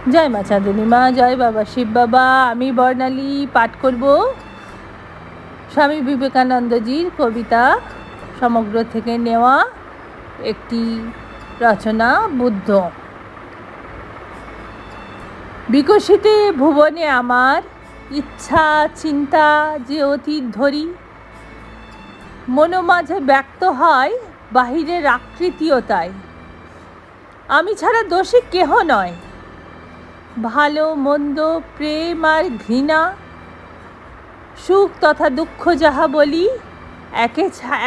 জয় মা চাঁদনী মা, জয় বাবা শিব বাবা। আমি বর্ণালী পাঠ করব স্বামী বিবেকানন্দজির কবিতা সমগ্র থেকে নেওয়া একটি রচনা বুদ্ধ। বিকশিতে ভুবনে আমার ইচ্ছা চিন্তা যে অতীত ধরি, মনোমাঝে ব্যক্ত হয় বাহিরের আকৃতিও। আমি ছাড়া দোষী কেহ নয়, ভালো মন্দ প্রেম আর ঘৃণা, সুখ তথা দুঃখ যাহা বলি,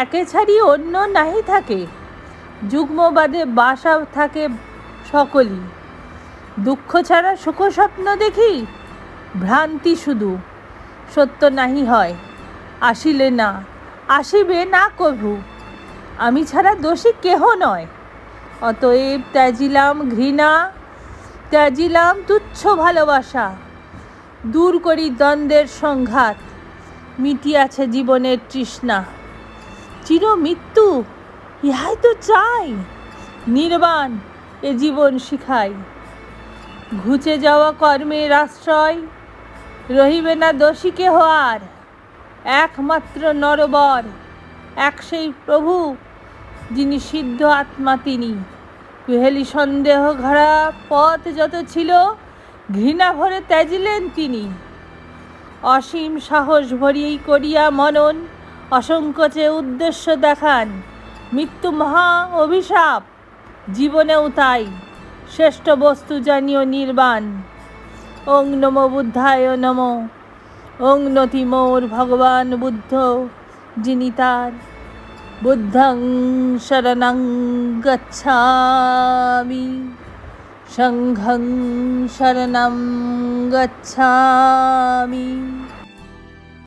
একে ছাড়ি অন্য নাহি থাকে। যুগ্মবাদে বাসা থাকে সকলই, দুঃখ ছাড়া সুখ স্বপ্ন দেখি, ভ্রান্তি শুধু সত্য নাহি হয়, আসিবে না কভু। আমি ছাড়া দোষী কেহ নয়, অতএব ত্যাজিলাম ঘৃণা, ত্যাজিলাম তুচ্ছ ভালোবাসা, দূর করি দ্বন্দ্বের সংঘাত, মিটিয়াছে জীবনের তৃষ্ণা। চির মৃত্যু ইহাই তো চাই, নির্বাণ এ জীবন শিখাই। ঘুচে যাওয়া কর্মের আশ্রয়, রহিবে না দোষী কেহ আর। একমাত্র নরবর, এক সেই প্রভু, যিনি সিদ্ধ আত্মা তিনি। কুহেলি সন্দেহ ঘরা পথ যত ছিল, ঘৃণা ভরে ত্যাজিলেন তিনি। অসীম সাহস ভরিয়েই করিয়া মনন, অসংকোচে উদ্দেশ্য দেখান। মৃত্যু মহা অভিশাপ, জীবনেও তাই, শ্রেষ্ঠ বস্তু জানিও নির্বাণ। ওং নমো বুদ্ধায় নমো, ওং নতি মোর ভগবান বুদ্ধ, যিনি তার বুদ্ধং শরণং গচ্ছামি, সংঘং শরণং গচ্ছামি।